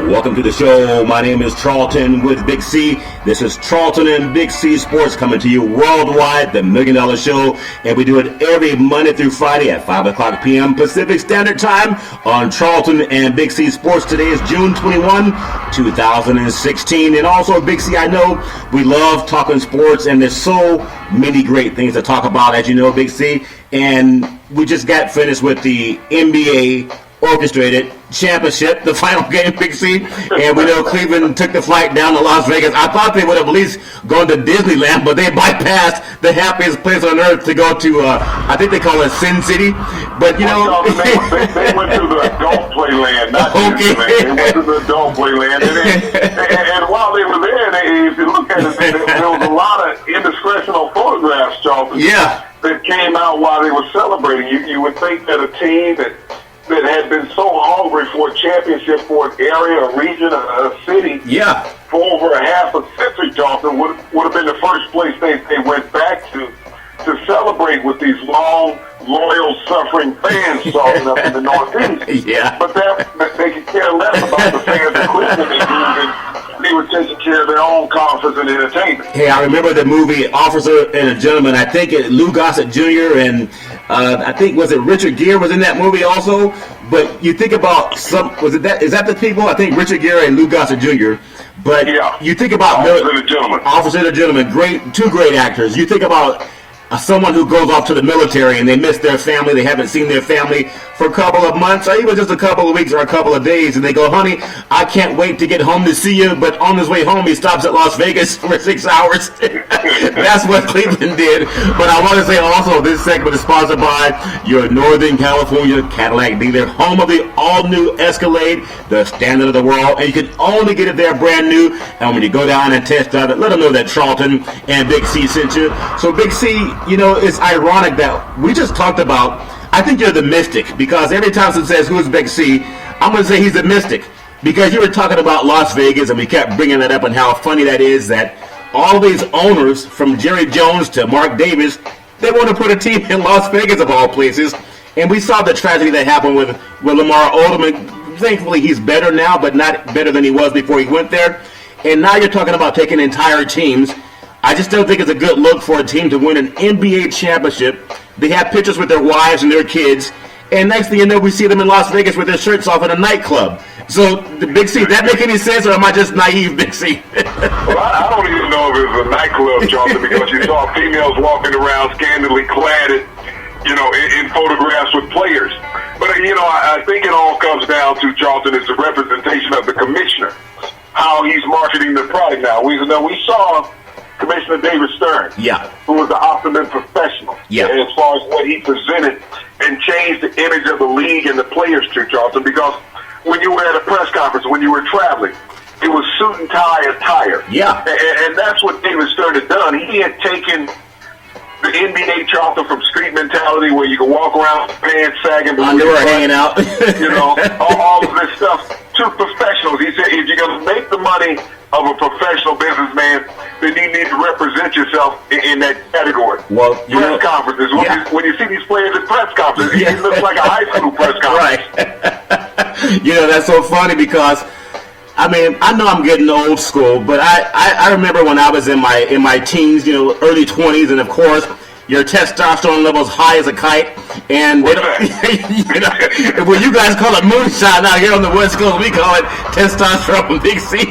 Welcome to the show. My name is Charlton with Big C. This is Charlton and Big C Sports coming to you worldwide, the $1 Million Show. And we do it every Monday through Friday at 5 o'clock p.m. Pacific Standard Time on Charlton and Big C Sports. Today is June 21, 2016. And also, Big C, I know we love talking sports, and there's so many great things to talk about, as you know, Big C. And we just got finished with the NBA orchestrated championship, the final game, Big C, and we know Cleveland took the flight down to Las Vegas. I thought they would have at least gone to Disneyland, but they bypassed the happiest place on earth to go to, I think they call it Sin City, but you know. They went to the adult playland, not Disneyland. They went to the adult playland, and while they were there, if you look at it, there was a lot of indiscretional photographs, Charlton, that came out while they were celebrating. You would think that a team that had been so hungry for a championship for an area, a region, a city, for over a half a century, Charlton, would have been the first place they went back to celebrate with these long, loyal, suffering fans, Charlton, up in the Northeast. But they could care less about the fans of Cleveland. They were taking care of their own conference and entertainment. Hey, I remember the movie Officer and a Gentleman. I think Lou Gossett Jr. and I think was it Richard Gere was in that movie also. But you think about is that the people? I think Richard Gere and Lou Gossett Jr. But you think about Officer and a Gentleman, two great actors. You think about someone who goes off to the military and they miss their family, they haven't seen their family for a couple of months or even just a couple of weeks or a couple of days, and they go, honey, I can't wait to get home to see you, but on his way home he stops at Las Vegas for 6 hours. That's what Cleveland did. But I want to say also this segment is sponsored by your Northern California Cadillac dealer, home of the all-new Escalade, the standard of the world, and you can only get it there brand new. And when you go down and test drive it, let them know that Charlton and Big C sent you. So Big C, you know, it's ironic that we just talked about, I think you're the mystic, because every time someone says, who's Big C, I'm going to say he's the mystic, because you were talking about Las Vegas, and we kept bringing that up and how funny that is that all these owners, from Jerry Jones to Mark Davis, they want to put a team in Las Vegas of all places, and we saw the tragedy that happened with Lamar Odom. Thankfully, he's better now, but not better than he was before he went there, and now you're talking about taking entire teams. I just don't think it's a good look for a team to win an NBA championship. They have pictures with their wives and their kids, and next thing you know, we see them in Las Vegas with their shirts off in a nightclub. So, the Big C, that make any sense, or am I just naive, Big C? Well, I don't even know if it was a nightclub, Charlton, because you saw females walking around scantily clad, in photographs with players. But, I think it all comes down to, Charlton, it's a representation of the commissioner, how he's marketing the product now. We saw Commissioner David Stern, who was the optimum professional as far as what he presented and changed the image of the league and the players too, Charlton, because when you were at a press conference, when you were traveling, it was suit and tie attire. And that's what David Stern had done. He had taken the NBA, Charlton, from street mentality where you can walk around pants sagging, underwear hanging out, all of this stuff, to professionals. He said, if you're going to make the money of a professional businessman, then you need to represent yourself in that category. Well, press conferences. When you see these players at press conferences, it looks like a high school press conference. Right. That's so funny because, I mean, I know I'm getting old school, but I remember when I was in my teens, early 20s, and of course, your testosterone level's high as a kite, and they don't, well, you guys call it moonshine out here on the West Coast, we call it testosterone, Big C.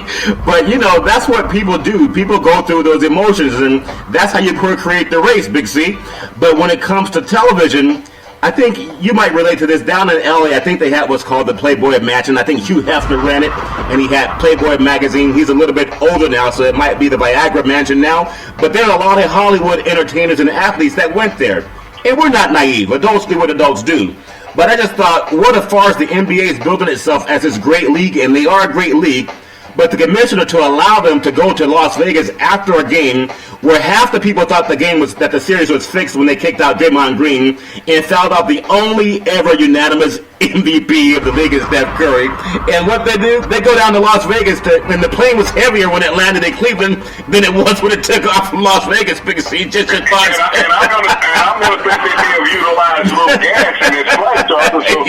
But that's what people do. People go through those emotions, and that's how you create the race, Big C. But when it comes to television, I think you might relate to this. Down in LA, I think they had what's called the Playboy Mansion. I think Hugh Hefner ran it, and he had Playboy magazine. He's a little bit older now, so it might be the Viagra Mansion now. But there are a lot of Hollywood entertainers and athletes that went there. And we're not naive. Adults do what adults do. But I just thought, what as far as the NBA is building itself as this great league, and they are a great league, but the commissioner to allow them to go to Las Vegas after a game where half the people thought that the series was fixed when they kicked out Draymond Green, and found out the only ever unanimous MVP of the league is Steph Curry. And what they do, they go down to Las Vegas, and the plane was heavier when it landed in Cleveland than it was when it took off from Las Vegas. Because just your thoughts. And I'm gonna think they may have utilized a little gas in this flight, Charlton. So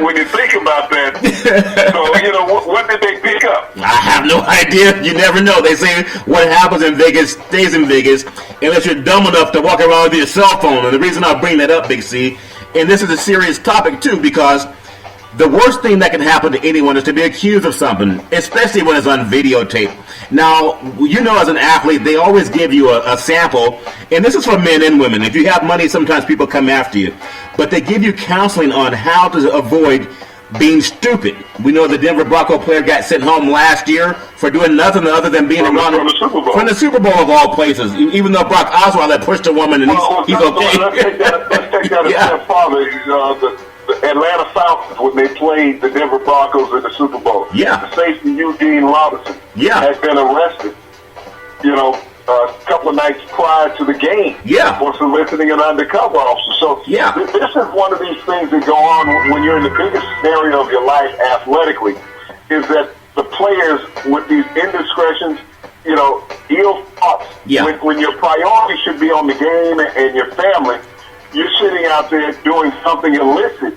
when you think about that, so what idea. You never know. They say what happens in Vegas stays in Vegas unless you're dumb enough to walk around with your cell phone. And the reason I bring that up, Big C, and this is a serious topic too, because the worst thing that can happen to anyone is to be accused of something, especially when it's on videotape. Now, you know, as an athlete, they always give you a sample, and this is for men and women. If you have money, sometimes people come after you. But they give you counseling on how to avoid being stupid. We know the Denver Bronco player got sent home last year for doing nothing other than being around from the Super Bowl. From the Super Bowl of all places. Even though Brock Osweiler pushed a woman and he's okay. Let's take that a step farther. The Atlanta Falcons, when they played the Denver Broncos in the Super Bowl, the safety Eugene Robinson had been arrested, a couple of nights prior to the game for soliciting an undercover officer. So this is one of these things that go on when you're in the biggest scenario of your life athletically, is that the players with these indiscretions, ill thoughts, when your priority should be on the game and your family, you're sitting out there doing something illicit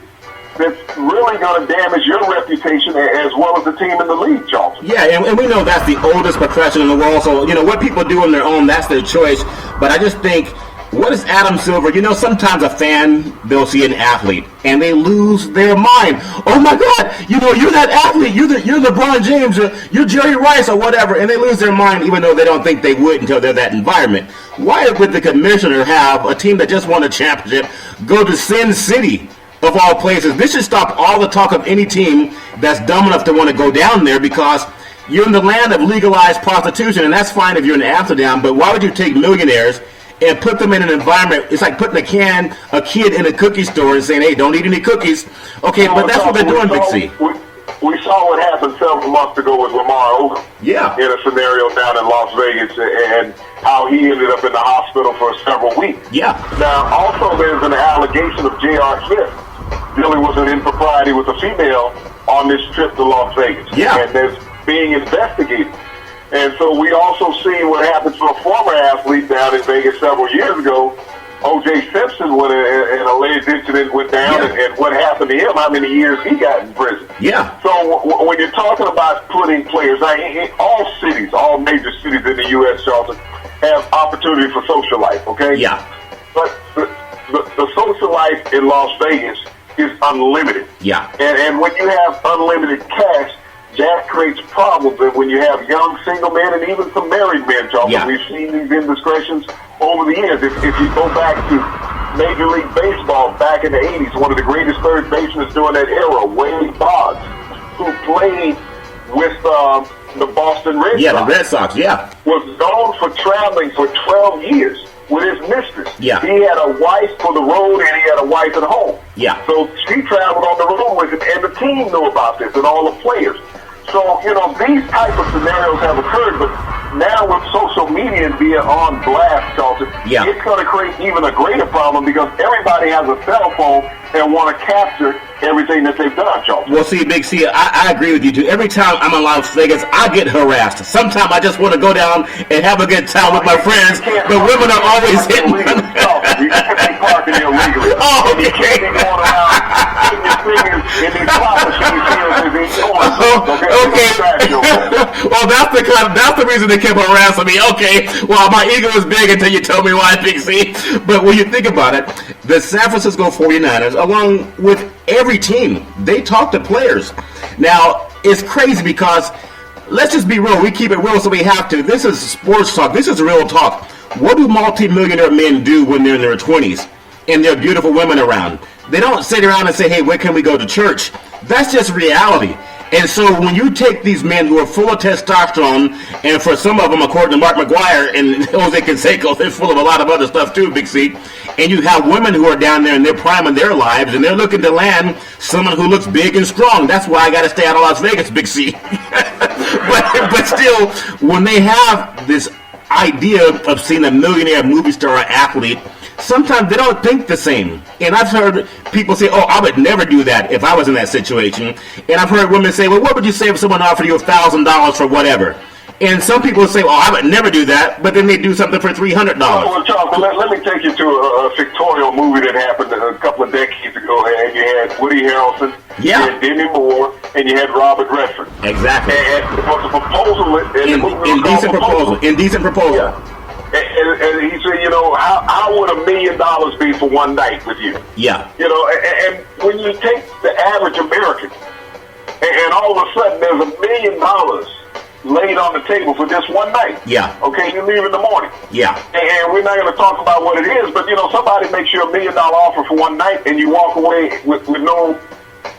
that's really going to damage your reputation as well as the team in the league, Charlton. Yeah, and we know that's the oldest profession in the world, so, what people do on their own, that's their choice. But I just think, what is Adam Silver? Sometimes a fan, they'll see an athlete, and they lose their mind. Oh, my God, you're that athlete. You're LeBron James, or you're Jerry Rice, or whatever, and they lose their mind even though they don't think they would until they're that environment. Why would the commissioner have a team that just won a championship go to Sin City, of all places? This should stop all the talk of any team that's dumb enough to want to go down there, because you're in the land of legalized prostitution, and that's fine if you're in Amsterdam, but why would you take millionaires and put them in an environment? It's like putting a kid in a cookie store and saying, hey, don't eat any cookies. Okay, but that's what they're doing, Big C. We saw what happened several months ago with Lamar Odom in a scenario down in Las Vegas, and how he ended up in the hospital for several weeks. Now, also there's an allegation of J.R. Smith dealing with an impropriety with a female on this trip to Las Vegas. And there's being investigated. And so we also see what happened to a former athlete down in Vegas several years ago, O.J. Simpson, when an alleged incident went down, and what happened to him, how many years he got in prison. So when you're talking about putting players, all cities, all major cities in the U.S., Charlton, have opportunity for social life, okay? But the social life in Las Vegas is unlimited. And when you have unlimited cash, that creates problems. And when you have young single men and even some married men, Charlton, we've seen these indiscretions over the years. If you go back to Major League Baseball back in the 80s, one of the greatest third basemen during that era, Wade Boggs, who played with the Boston Red Sox. The Red Sox, was known for traveling for 12 years with his mistress. He had a wife for the road, and he had a wife at home. So she traveled on the road with him, and the team knew about this, and all the players. So, these type of scenarios have occurred, but now with social media being on blast, Charlton, it's going to create even a greater problem, because everybody has a cell phone and want to capture everything that they've done, Charlton. Well, see, Big C, I agree with you, too. Every time I'm in Las Vegas, I get harassed. Sometimes I just want to go down and have a good time with my friends, but women are always hitting me. You can't be parking illegally. You can't be going around putting your fingers in these slot machines as these toys. Okay. Well, that's the reason they kept harassing me. Okay. Well, my ego is big until you tell me why, Big C. But when you think about it, the San Francisco 49ers, along with every team, they talk to players. Now, it's crazy because, let's just be real. We keep it real, so we have to. This is sports talk. This is real talk. What do multi-millionaire men do when they're in their 20s and there are beautiful women around? They don't sit around and say, hey, where can we go to church? That's just reality. And so when you take these men who are full of testosterone, and for some of them, according to Mark McGuire and Jose Canseco, they're full of a lot of other stuff too, Big C, and you have women who are down there in their prime of their lives, and they're looking to land someone who looks big and strong. That's why I got to stay out of Las Vegas, Big C. but still, when they have this idea of seeing a millionaire movie star or athlete, sometimes they don't think the same. And I've heard people say, oh, I would never do that if I was in that situation. And I've heard women say, well, what would you say if someone offered you $1,000 for whatever? And some people say, well, I would never do that, but then they do something for $300. Well, Charles, let me take you to a pictorial movie that happened a couple of decades ago, and you had Woody Harrelson, you had Demi Moore, and you had Robert Redford. Exactly. And it was a proposal. Indecent proposal. Yeah. And he said, how would $1 million be for one night with you? Yeah. And when you take the average American, and all of a sudden there's $1 million laid on the table for just one night. Yeah. Okay, you leave in the morning. Yeah. And we're not going to talk about what it is, but somebody makes you $1 million offer for one night, and you walk away with no,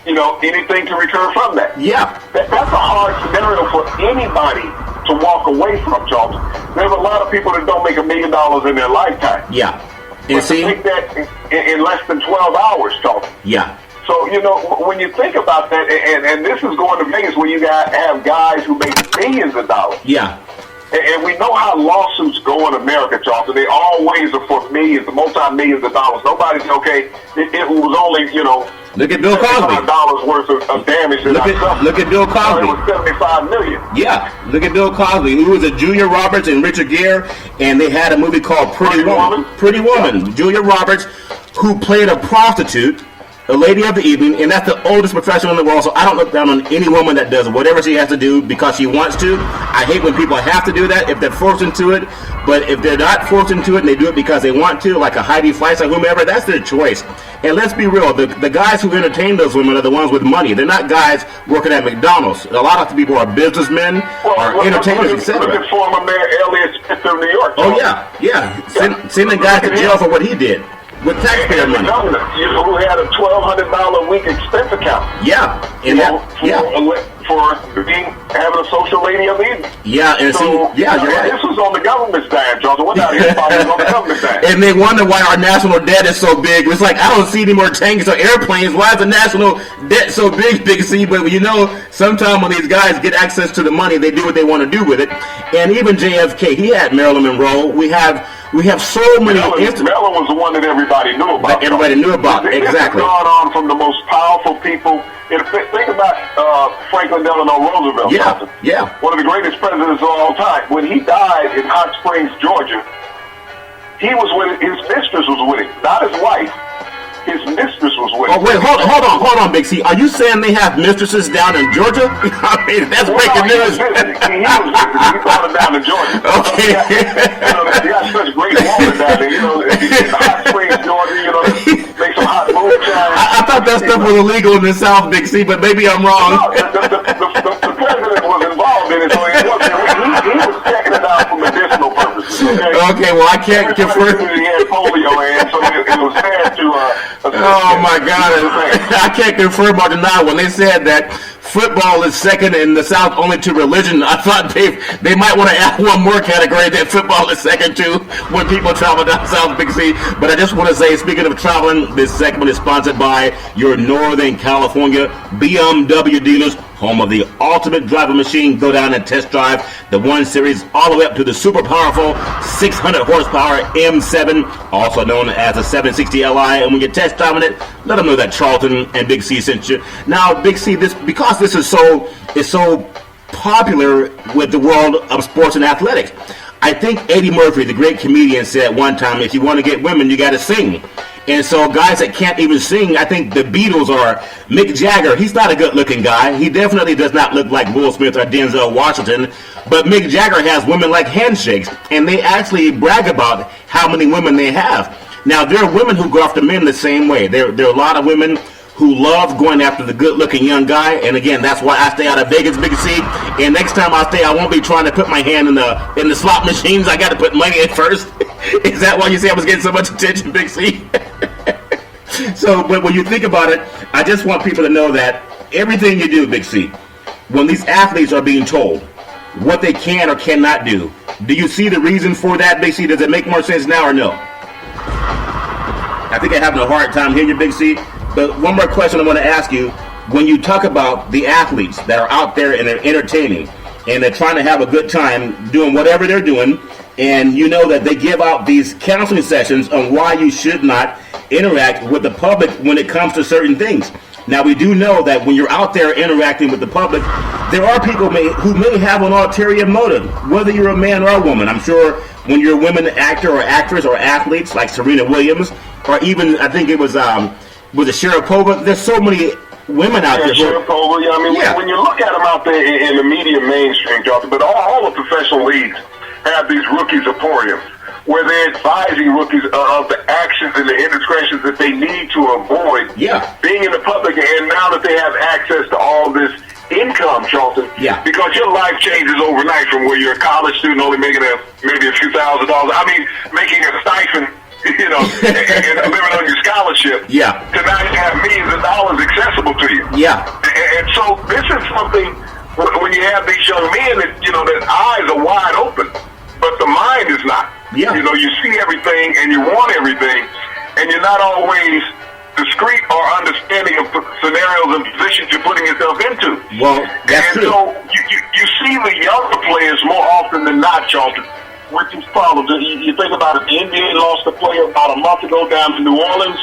anything to return from that. Yeah. That's a hard scenario for anybody to walk away from, Charlton. There's a lot of people that don't make $1 million in their lifetime. Yeah. And to make that in less than 12 hours, Charlton. Yeah. So, when you think about that, and this is going to Vegas where you have guys who make millions of dollars. Yeah. And we know how lawsuits go in America, Charlton. They always are for millions, multi-millions of dollars. Nobody's, it was only, look at Bill Cosby. $75 worth of damage. Look at Bill Cosby. It was $75 million. Yeah, look at Bill Cosby. He was a Julia Roberts and Richard Gere, and they had a movie called Pretty Woman. Pretty Woman. Julia Roberts, who played a prostitute, a lady of the evening, and that's the oldest profession in the world, so I don't look down on any woman that does whatever she has to do because she wants to. I hate when people have to do that if they're forced into it, but if they're not forced into it and they do it because they want to, like a Heidi Fleiss or whomever, that's their choice. And let's be real, the guys who entertain those women are the ones with money. They're not guys working at McDonald's. A lot of the people are businessmen or entertainers, etc. Look at former Mayor Elliott Smith of New York. Oh, yeah. Send the guy to jail for what he did. With taxpayer money. Who had a $1,200 a week expense account. Yeah. For having a social lady of the evening. Yeah, and so, you're right. This was on the government's dime, Charles. What not everybody was on the government's dime. And they wonder why our national debt is so big. It's like, I don't see any more tanks or airplanes. Why is the national debt so big, Big C? But sometimes when these guys get access to the money, they do what they want to do with it. And even JFK, he had Marilyn Monroe. We have so many instances. Marilyn was the one that everybody knew about. Exactly. This has gone on from the most powerful people. Think about Franklin Delano Roosevelt. Yeah. One of the greatest presidents of all time. When he died in Hot Springs, Georgia, he was with his mistress was with him, not his wife. His mistress was with him. Oh, wait, hold on, Big C. Are you saying they have mistresses down in Georgia? I mean, that's breaking news. He was visiting. He brought her down to Georgia. Okay. They got such great water down there. In Hot Springs, Georgia, make some hot moonshine. I thought that stuff was illegal in the South, Big C, but maybe I'm wrong. No, the president was involved in it, so he was checking it out for medicinal purposes. Okay, well, I can't confirm. He had polio, and so it was sad to... Oh my God! I can't confirm or deny when they said that football is second in the South only to religion. I thought they might want to add one more category that football is second to when people travel down South, Big C. But I just want to say, speaking of traveling, this segment is sponsored by your Northern California BMW dealers, home of the ultimate driver machine. Go down and test drive the 1 Series all the way up to the super powerful 600 horsepower M7, also known as the 760 Li. And when you test driving it, let them know that Charlton and Big C sent you. Now, Big C, because this is so popular with the world of sports and athletics, I think Eddie Murphy, the great comedian, said one time, if you want to get women, you got to sing. And so guys that can't even sing, I think the Beatles are Mick Jagger. He's not a good-looking guy. He definitely does not look like Will Smith or Denzel Washington. But Mick Jagger has women like handshakes, and they actually brag about how many women they have. Now, there are women who go after men the same way. There are a lot of women who love going after the good-looking young guy, and again, that's why I stay out of Vegas, Big C. And next time I stay, I won't be trying to put my hand in the slot machines. I got to put money in first. Is that why you say I was getting so much attention, Big C? So, but when you think about it, I just want people to know that everything you do, Big C, when these athletes are being told what they can or cannot do you see the reason for that, Big C? Does it make more sense now or no? I think I'm having a hard time hearing you, Big C. But one more question I want to ask you. When you talk about the athletes that are out there and they're entertaining and they're trying to have a good time doing whatever they're doing, and you know that they give out these counseling sessions on why you should not interact with the public when it comes to certain things. Now, we do know that when you're out there interacting with the public, there are people who may have an ulterior motive, whether you're a man or a woman. I'm sure when you're a women actor or actress or athletes like Serena Williams, or even I think it was Sharapova, there's so many women out there. I mean, when you look at them out there in the media mainstream, Jonathan, but all the professional leagues have these rookies emporiums where they're advising rookies of the actions and the indiscretions that they need to avoid being in the public. And now that they have access to all this income, Charlton, because your life changes overnight from where you're a college student only making maybe a few $1,000s. I mean, making a stipend, you know, and living on your scholarship. To now you have millions of dollars accessible to you. And so this is something when you have these young men that, you know, their eyes are wide open, but the mind is not. You know, you see everything and you want everything, and you're not always discreet or understanding of scenarios and positions you're putting yourself into. Well, that's true. So you see the younger players more often than not, Charlton, with these problems. You think about it, the NBA lost a player about a month ago down to New Orleans.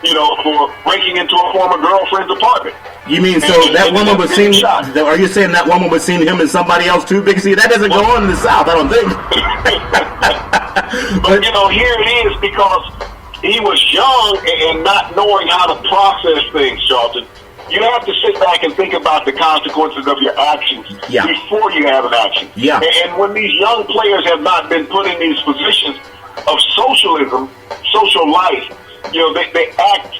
You know, for breaking into a former girlfriend's apartment. You mean that woman was seen? Are you saying that woman was seeing him and somebody else too, Big C? That doesn't go on in the South, I don't think. But you know, here it is because he was young and not knowing how to process things, Charlton. You have to sit back and think about the consequences of your actions before you have an action. And when these young players have not been put in these positions of socialism, social life, you know, they act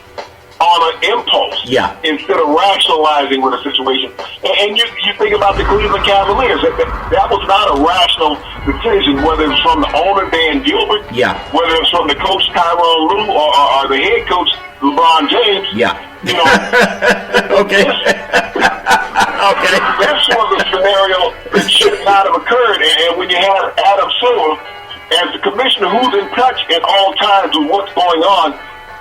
on an impulse instead of rationalizing with a situation. And you think about the Cleveland Cavaliers. That was not a rational decision, whether it was from the owner, Dan Gilbert, whether it was from the coach, Tyronn Lue, or the head coach, LeBron James. You know, this was a scenario that should not have occurred. And when you have Adam Silver as the commissioner who's in touch at all times with what's going on,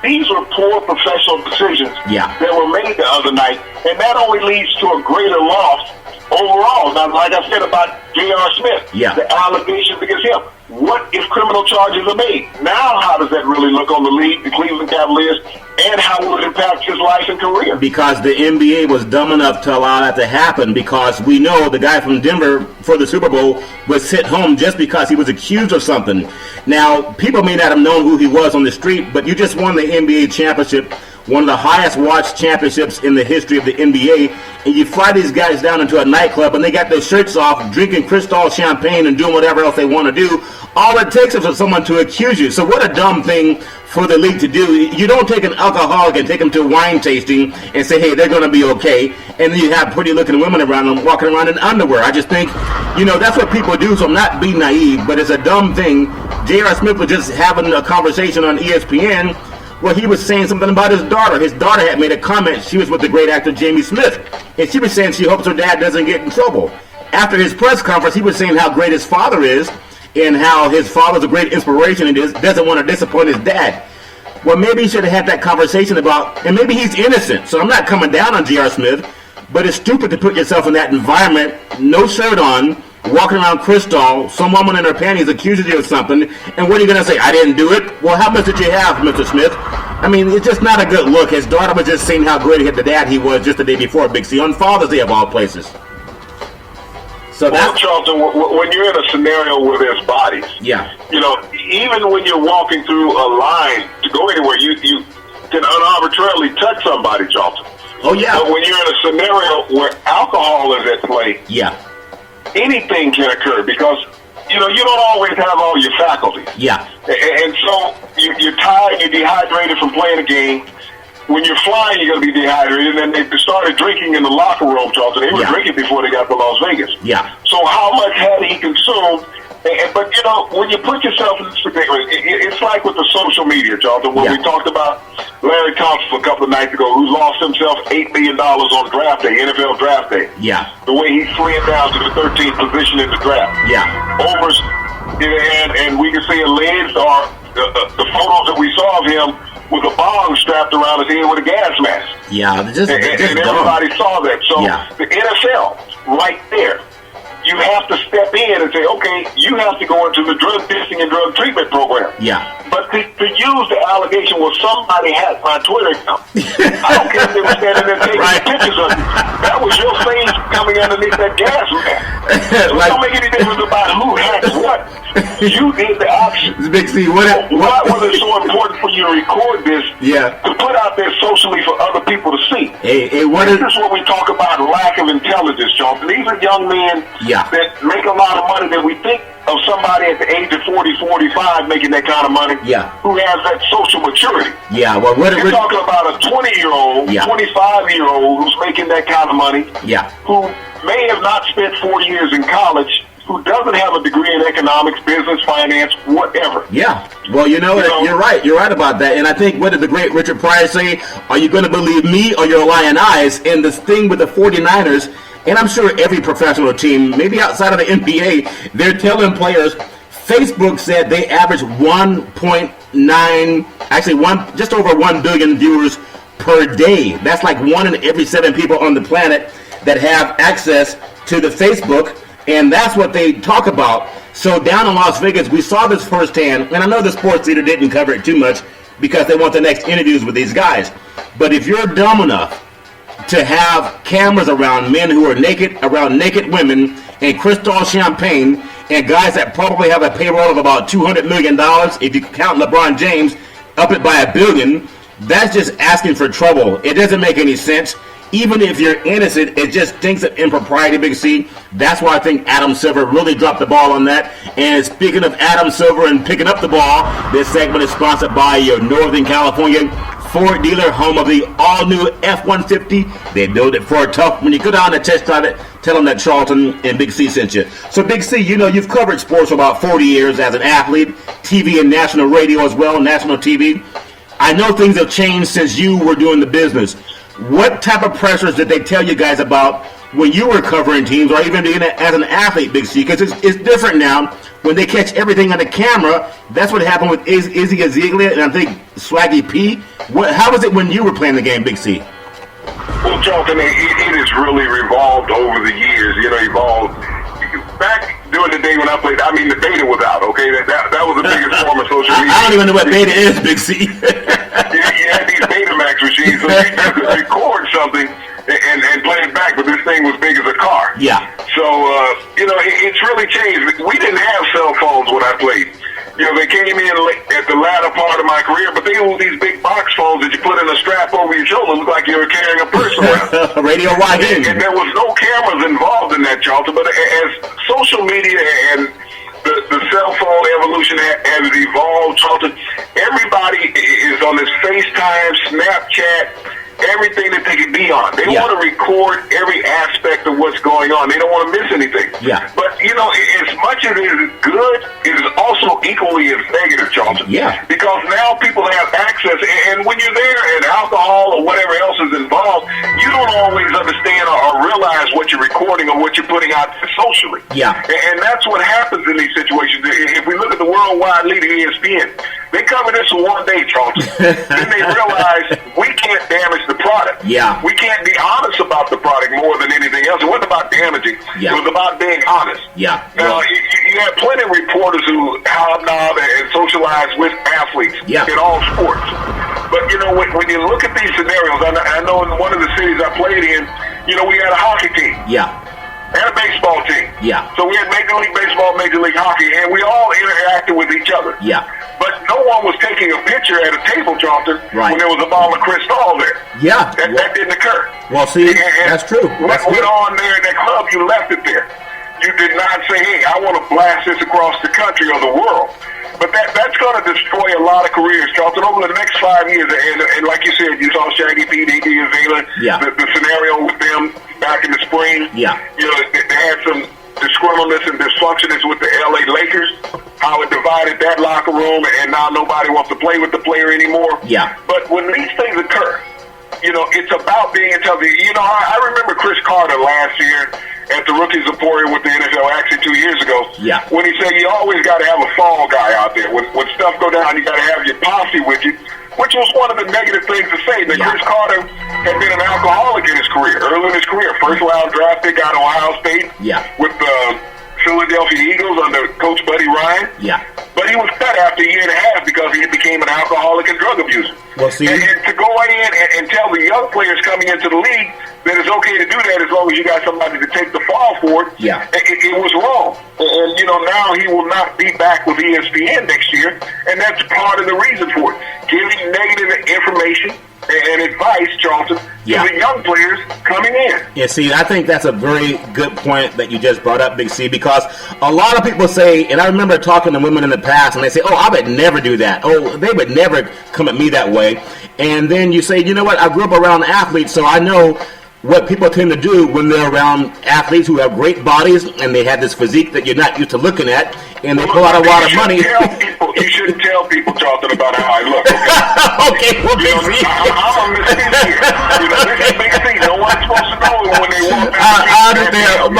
these were poor professional decisions that were made the other night, and that only leads to a greater loss overall. Now, like I said about J.R. Smith, the allegations against him, what if criminal charges are made? Now, how does that really look on the league, the Cleveland Cavaliers, and how will it impact his life and career? Because the NBA was dumb enough to allow that to happen, because we know the guy from Denver for the Super Bowl was sent home just because he was accused of something. Now, people may not have known who he was on the street, but you just won the NBA championship, one of the highest watched championships in the history of the NBA, and you fly these guys down into a nightclub and they got their shirts off, drinking Cristal champagne and doing whatever else they want to do. All it takes is for someone to accuse you. So what a dumb thing for the league to do. You don't take an alcoholic and take them to wine tasting and say, hey, they're going to be okay, and then you have pretty looking women around them walking around in underwear. I just think, you know, that's what people do, so I'm not being naive, but it's a dumb thing. J.R. Smith was just having a conversation on ESPN where he was saying something about his daughter. His daughter had made a comment. She was with the great actor Jamie Smith, and she was saying she hopes her dad doesn't get in trouble. After his press conference, he was saying how great his father is and how his father's a great inspiration and doesn't want to disappoint his dad. Well, maybe he should have had that conversation about, and maybe he's innocent, so I'm not coming down on J.R. Smith, but it's stupid to put yourself in that environment, no shirt on, walking around Cristal, some woman in her panties accuses you of something, and what are you going to say? I didn't do it? Well, how much did you have, Mr. Smith? I mean, it's just not a good look. His daughter was just saying how great the dad he was just the day before, Big C, on Father's Day of all places. So well, Charlton, when you're in a scenario where there's bodies, you know, even when you're walking through a line to go anywhere, you can unarbitrarily touch somebody, Charlton. Oh, yeah. But when you're in a scenario where alcohol is at play, anything can occur because, you know, you don't always have all your faculties. And so you're tired, you're dehydrated from playing a game. When you're flying, you're going to be dehydrated. And they started drinking in the locker room, Charlton. They were drinking before they got to Las Vegas. So how much had he consumed? But, you know, when you put yourself in this predicament, it's like with the social media, Charlton, when we talked about Larry Thompson a couple of nights ago, who lost himself $8 million on draft day, NFL draft day. The way he slid down to the 13th position in the draft. And we can see a lens or the photos that we saw of him with a bong strapped around his head with a gas mask. Just and everybody saw that. So the NFL, right there, you have to step in and say, okay, you have to go into the drug testing and drug treatment program. But to use the allegation, well, somebody hacked my Twitter account. I don't care if they were standing there taking pictures of you. That was your face coming underneath that gas mask. So it don't make any difference about who hacked what. You did the auction. Big C, Why was it so important for you to record this? Yeah. To put out there socially for other people to see. Hey, this is what we talk about lack of intelligence, Charlton. These are young men that make a lot of money that we think of somebody at the age of 40, 45 making that kind of money who has that social maturity. Yeah, well, you're talking about a 20-year-old, 25-year-old who's making that kind of money who may have not spent 4 years in college, who doesn't have a degree in economics, business, finance, whatever. Yeah. Well, you're right. You're right about that. And I think, what did the great Richard Pryor say? Are you going to believe me or your lying eyes? And this thing with the 49ers, and I'm sure every professional team, maybe outside of the NBA, they're telling players, Facebook said they average 1.9, just over 1 billion viewers per day. That's like 1 in every 7 people on the planet that have access to the Facebook. And that's what they talk about. So down in Las Vegas, we saw this firsthand. And I know the sports leader didn't cover it too much because they want the next interviews with these guys. But if you're dumb enough to have cameras around men who are naked, around naked women, and Cristal champagne, and guys that probably have a payroll of about $200 million, if you count LeBron James, up it by $1 billion, that's just asking for trouble. It doesn't make any sense. Even if you're innocent, it just stinks of impropriety, Big C. That's why I think Adam Silver really dropped the ball on that. And speaking of Adam Silver and picking up the ball, this segment is sponsored by your Northern California Ford dealer, home of the all-new F-150. They build it for a tough. When you go down and test drive it, tell them that Charlton and Big C sent you. So, Big C, you've covered sports for about 40 years as an athlete, TV and national radio as well, national TV. I know things have changed since you were doing the business. What type of pressures did they tell you guys about when you were covering teams, or even being as an athlete, Big C? Because it's different now. When they catch everything on the camera, that's what happened with Izzy Aziglia and I think Swaggy P. How was it when you were playing the game, Big C? Well, Charlton, it has really revolved over the years. Evolved. Back during the day when I played, the beta was out, okay? That was the biggest form of social media. I don't even know what beta is, Big C. You had these Betamax machines, so you could record something and play it back, but this thing was big as a car. Yeah. So, it's really changed. We didn't have cell phones when I played. They came in at the latter part of my career, but they were these big box phones that you put in a strap over your shoulder. It looked like you were carrying a purse around. Radio Wahine. And there was no cameras involved in that, Charlton. But as social media and the cell phone evolution has evolved, Charlton, everybody is on this FaceTime, Snapchat, everything that they can be on. They want to record every aspect of what's going on. They don't want to miss anything. Yeah. But, as much as it is good, it is also equally as negative, Charlton. Yeah. Because now people have access, and when you're there and alcohol or whatever else is involved, you don't always understand or realize what you're recording or what you're putting out socially. Yeah. And that's what happens in these situations. If we look at the worldwide leader, ESPN, they cover this in one day, Charlton. Then they realize we can't damage the product. Yeah. We can't be honest about the product more than anything else. It wasn't about damaging. Yeah. It was about being honest. Yeah. Now, you have plenty of reporters who hobnob and socialize with athletes in all sports. But, when you look at these scenarios, I know in one of the cities I played in, we had a hockey team. Yeah. And a baseball team. Yeah. So we had Major League Baseball, Major League Hockey, and we all interacted with each other. Yeah. But no one was taking a picture at a table, Charlton, when there was a bottle of Cristal there. Yeah. That didn't occur. Well, see, that's true. What went on there at that club, you left it there. You did not say, hey, I want to blast this across the country or the world. But that's going to destroy a lot of careers, Charlton, over the next 5 years. And like you said, you saw Shaggy P, D.D. and Zayla, the scenario with them back in the spring. Yeah. They had some disgruntledness and dysfunctionness with the L.A. Lakers, how it divided that locker room, and now nobody wants to play with the player anymore. Yeah. But when these things occur, it's about being intelligent. I remember Chris Carter last year at the Rookies Emporium with the NFL, actually 2 years ago, when he said you always got to have a fall guy out there. When stuff go down, you got to have your posse with you, which was one of the negative things to say. That Chris Carter had been an alcoholic in his career, early in his career. First round draft pick out of Ohio State with the Philadelphia Eagles under Coach Buddy Ryan. Yeah. But he was cut after a year and a half because he became an alcoholic and drug abuser. Well, see, and to go in and tell the young players coming into the league that it's okay to do that as long as you got somebody to take the fall for it, yeah, it was wrong. And, now he will not be back with ESPN next year, and that's part of the reason for it. Giving negative information and advice, Charlton, to the young players coming in. Yeah, see, I think that's a very good point that you just brought up, Big C, because a lot of people say, and I remember talking to women in the past, and they say, oh, I would never do that. Oh, they would never come at me that way. And then you say, you know what, I grew up around athletes, so I know what people tend to do when they're around athletes who have great bodies and they have this physique that you're not used to looking at, and they pull out a lot of money. You shouldn't tell people, Charlton, about how I look. Okay, well, Big C. I'm a mystique here. This is Big C. No one's supposed to know when they walk in. I understand.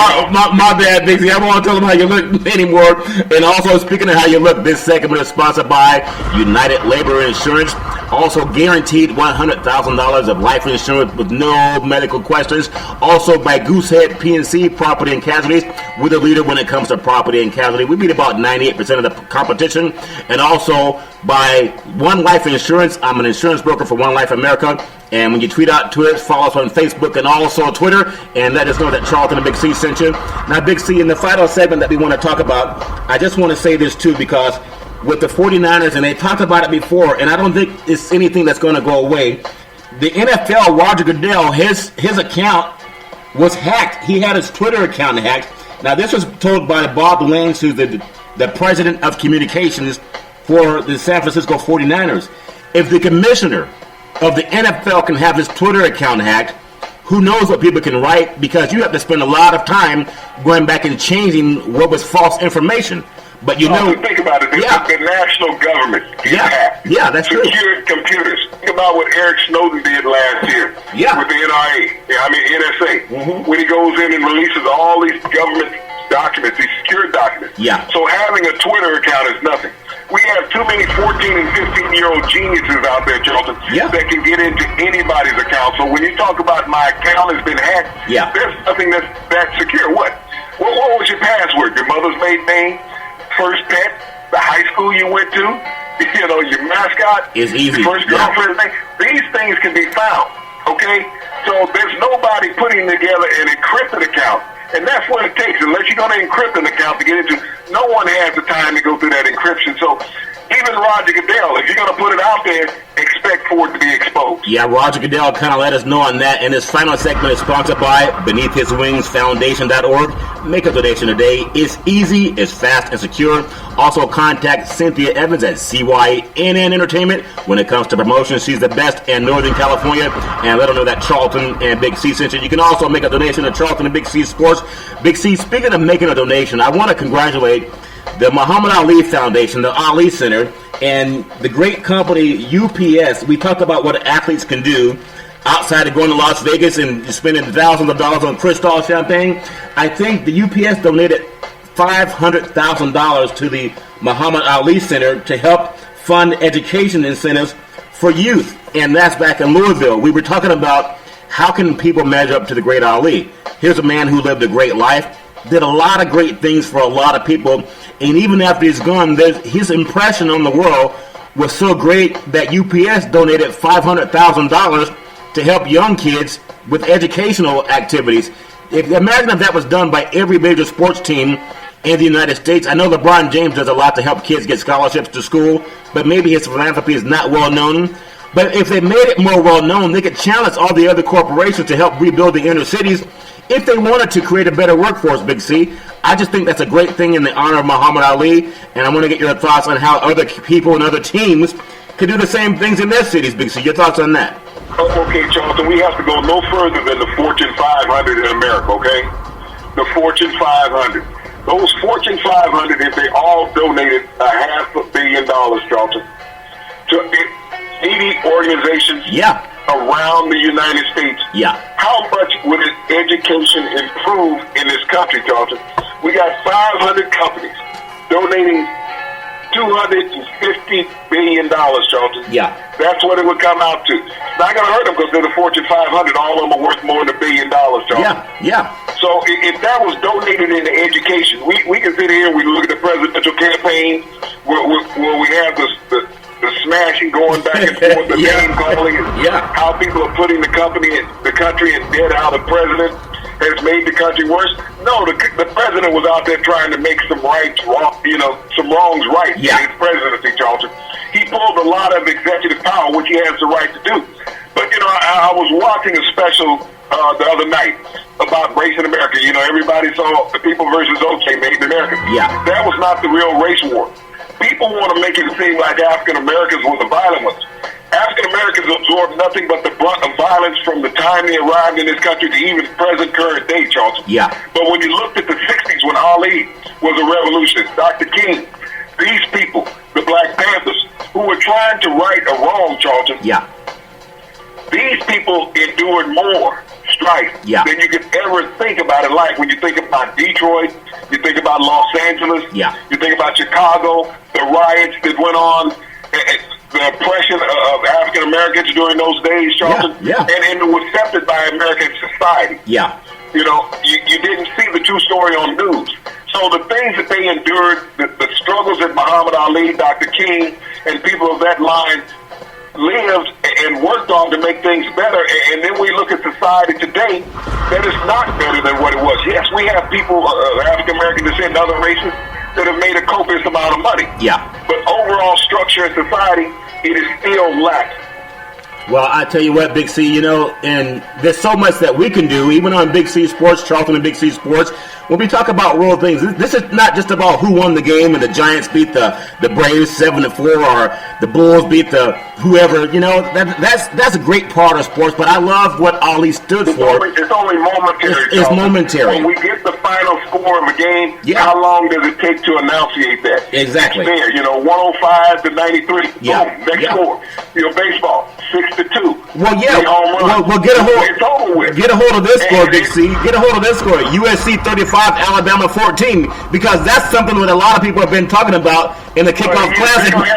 My bad, Big C. I won't tell them how you look anymore. And also, speaking of how you look, this segment is sponsored by United Labor Insurance. Also guaranteed $100,000 of life insurance with no medical questions. Also by Goosehead PNC Property and Casualties. We're the leader when it comes to property and casualty. We beat about 98% of the competition. And also by One Life Insurance. I'm an insurance broker for One Life America. And when you tweet out to it, follow us on Facebook and also Twitter, and let us know that Charlton and Big C sent you. Now, Big C, in the final segment that we want to talk about, I just want to say this too, because with the 49ers, and they talked about it before, and I don't think it's anything that's going to go away. The NFL, Roger Goodell, his account was hacked. He had his Twitter account hacked. Now, this was told by Bob Lanes, who's the president of communications for the San Francisco 49ers. If the commissioner of the NFL can have his Twitter account hacked, who knows what people can write, because you have to spend a lot of time going back and changing what was false information. But think about it. The national government is hacked. Yeah, that's true. Secured computers. Think about what Eric Snowden did last year with the NSA. Mm-hmm. When he goes in and releases all these government documents, these secure documents. Yeah. So having a Twitter account is nothing. We have too many 14 and 15-year-old geniuses out there, Charlton, that can get into anybody's account. So when you talk about my account has been hacked, there's nothing that's that secure. What was your password? Your mother's maiden name? First pet? The high school you went to? Your mascot? It's easy. Your first girlfriend? These things can be found, okay? So there's nobody putting together an encrypted account. And that's what it takes. Unless you're going to encrypt an account to get into, no one has the time to go through that encryption. So even Roger Goodell, if you're going to put it out there, expect for it to be exposed. Yeah, Roger Goodell kind of let us know on that. And this final segment is sponsored by BeneathHisWingsFoundation.org. Make a donation today. It's easy, it's fast, and secure. Also, contact Cynthia Evans at CYNN Entertainment. When it comes to promotions, she's the best in Northern California. And let her know that Charlton and Big C sent you. You can also make a donation to Charlton and Big C Sports. Big C, speaking of making a donation, I want to congratulate the Muhammad Ali Foundation, the Ali Center, and the great company UPS. We talked about what athletes can do outside of going to Las Vegas and spending thousands of dollars on Cristal champagne. I think the UPS donated $500,000 to the Muhammad Ali Center to help fund education incentives for youth, and that's back in Louisville. We were talking about how can people measure up to the great Ali. Here's a man who lived a great life, did a lot of great things for a lot of people, and even after he's gone, his impression on the world was so great that UPS donated $500,000 to help young kids with educational activities. Imagine if that was done by every major sports team in the United States. I know LeBron James does a lot to help kids get scholarships to school, but maybe his philanthropy is not well known. But if they made it more well known, they could challenge all the other corporations to help rebuild the inner cities if they wanted to create a better workforce, Big C. I just think that's a great thing in the honor of Muhammad Ali, and I want to get your thoughts on how other people and other teams could do the same things in their cities, Big C. Your thoughts on that? Okay, Charlton, we have to go no further than the Fortune 500 in America, okay? The Fortune 500. Those Fortune 500, if they all donated $500 million, Charlton, to needy organizations around the United States, how much would education improve in this country, Charlton? We got 500 companies donating $250 billion, Charlton. That's what it would come out to. It's not going to hurt them because they're the Fortune 500. All of them are worth more than $1 billion, Charlton. So if that was donated into education, we can sit here and we look at the presidential campaign where we have the the smashing going back and forth, the Yeah. name calling, how people are putting the country in debt, how the president has made the country worse. No, the president was out there trying to make some some wrongs right in his presidency, Charlton. He pulled a lot of executive power, which he has the right to do. But, I was watching a special the other night about race in America. Everybody saw the People versus O.J. made in America. Yeah. That was not the real race war. People want to make it seem like African Americans were the violent ones. African Americans absorbed nothing but the brunt of violence from the time they arrived in this country to even present current day, Charlton. Yeah. But when you looked at the 60s when Ali was a revolutionist, Dr. King, these people, the Black Panthers, who were trying to right a wrong, Charlton, these people endured more strife than you could ever think about in life. When you think about Detroit, you think about Los Angeles, you think about Chicago, the riots that went on, the oppression of African Americans during those days, Charlton, and it was accepted by American society. You didn't see the true story on news. So the things that they endured, the struggles that Muhammad Ali, Dr. King, and people of that line lived and worked on to make things better. And then we look at society today that is not better than what it was. Yes, we have people, African American descent and other races, that have made a copious amount of money. But overall structure in society, it is still lacking. Well, I tell you what, Big C, and there's so much that we can do, even on Big C Sports, Charlton and Big C Sports. When we talk about real things, this is not just about who won the game and the Giants beat the Braves 7-4 or the Bulls beat the whoever. That's a great part of sports. But I love what Ali stood for. It's only momentary. It's momentary. When we get the final score of the game, how long does it take to enunciate that? Exactly. It's there, 105 to 93. Boom, next score. Baseball 6-2. Well, get a hold of this score, Big C. Get a hold of this score. USC 35, Alabama 14, because that's something that a lot of people have been talking about in the kickoff classic. We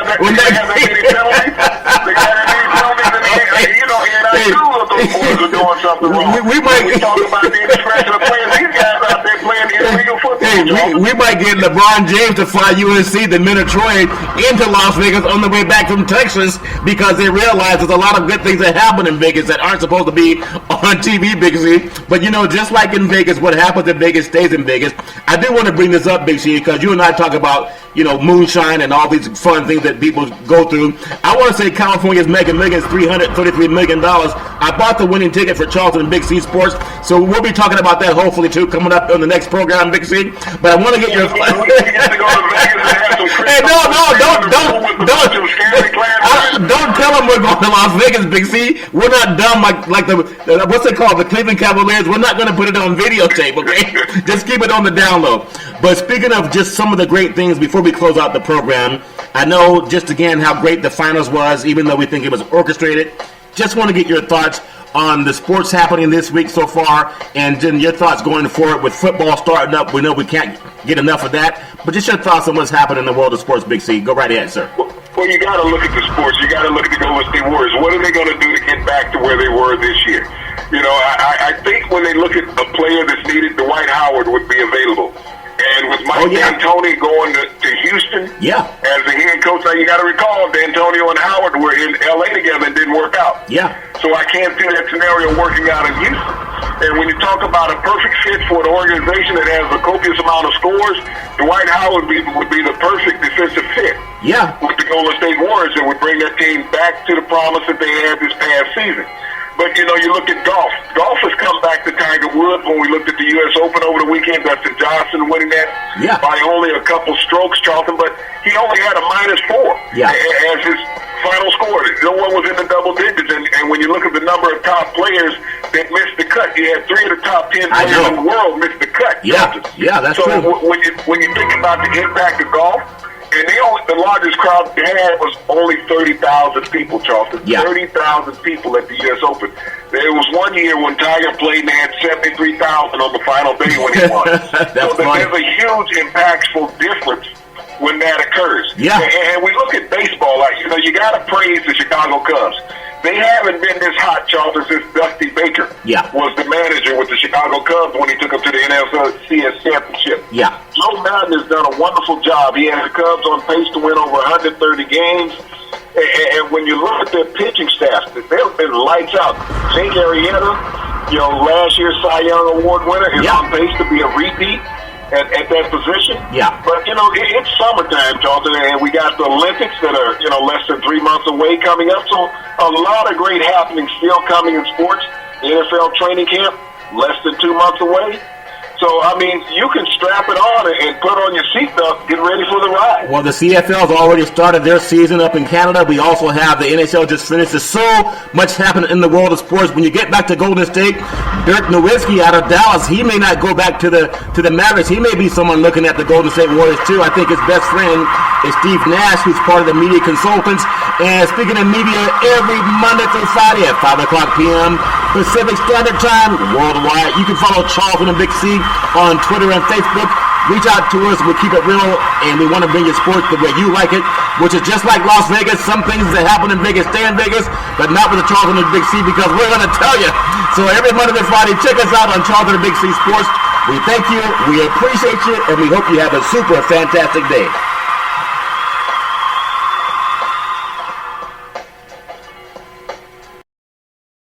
might get LeBron James to fly USC, the men of Troy, into Las Vegas on the way back from Texas because they realize there's a lot of good things that happen in Vegas that aren't supposed to be on TV, Big C. But just like in Vegas, what happens in Vegas stays in Vegas. I do want to bring this up, Big C, because you and I talk about moonshine and all these fun things that people go through. I want to say California's Mega Millions, $333 million. I bought the winning ticket for Charlton and Big C Sports, so we'll be talking about that hopefully too coming up on the next program, Big C. But I want to get your. Hey, don't tell them we're going to Las Vegas, Big C. We're not dumb like the what's it called, the Cleveland Cavaliers. We're not going to put it on videotape, okay? Just keep it on the down low. But speaking of just some of the great things before we close out the program, I know just again how great the finals was, even though we think it was orchestrated. Just want to get your thoughts on the sports happening this week so far, and then your thoughts going forward with football starting up. We know we can't get enough of that, but just your thoughts on what's happening in the world of sports, Big C. Go right ahead, sir. Well, you got to look at the sports. You got to look at the Golden State Warriors. What are they going to do to get back to where they were this year? I think when they look at a player that's needed, Dwight Howard would be available. And with Mike D'Antoni going to Houston as the head coach, now you got to recall D'Antonio and Howard were in L.A. together and didn't work out. So I can't see that scenario working out in Houston. And when you talk about a perfect fit for an organization that has a copious amount of scores, Dwight Howard would be the perfect defensive fit with the Golden State Warriors that would bring that team back to the promise that they had this past season. But, you look at golf. Golf has come back to Tiger Woods. When we looked at the U.S. Open over the weekend, Dustin Johnson winning that by only a couple strokes, Charlton, but he only had a -4 as his final score. No one was in the double digits. And when you look at the number of top players that missed the cut, you had 3 of the top 10 players in the world miss the cut. That's true. So when you think about the impact of golf, and the largest crowd they had was only 30,000 people, Charlton. 30,000 people at the U.S. Open. There was one year when Tiger played and they had 73,000 on the final day when he won. There's a huge impactful difference when that occurs. And we look at baseball, you got to praise the Chicago Cubs. They haven't been this hot, Charlton, since Dusty Baker was the manager with the Chicago Cubs when he took them to the NLCS championship. Joe Madden has done a wonderful job. He has the Cubs on pace to win over 130 games. And when you look at their pitching staff, they've been lights out. Jake Arrieta, last year's Cy Young Award winner, is on pace to be a repeat at that position. Yeah. But, it's summertime, Charlton, and we got the Olympics that are, less than 3 months away coming up. So a lot of great happenings still coming in sports. The NFL training camp, less than 2 months away. So, you can strap it on and put on your seatbelt, get ready for the ride. Well, the CFL's already started their season up in Canada. We also have the NHL just finished. There's so much happening in the world of sports. When you get back to Golden State, Dirk Nowitzki out of Dallas, he may not go back to the Mavericks. He may be someone looking at the Golden State Warriors, too. I think his best friend is Steve Nash, who's part of the media consultants. And speaking of media, every Monday through Friday at 5 o'clock p.m. Pacific Standard Time, worldwide. You can follow Charlton and Big C on Twitter and Facebook. Reach out to us. We'll keep it real, and we want to bring you sports the way you like it, which is just like Las Vegas. Some things that happen in Vegas stay in Vegas, but not with the Charlton and Big C, because we're going to tell you. So every Monday through Friday, check us out on Charlton and Big C Sports. We thank you, we appreciate you, and we hope you have a super fantastic day.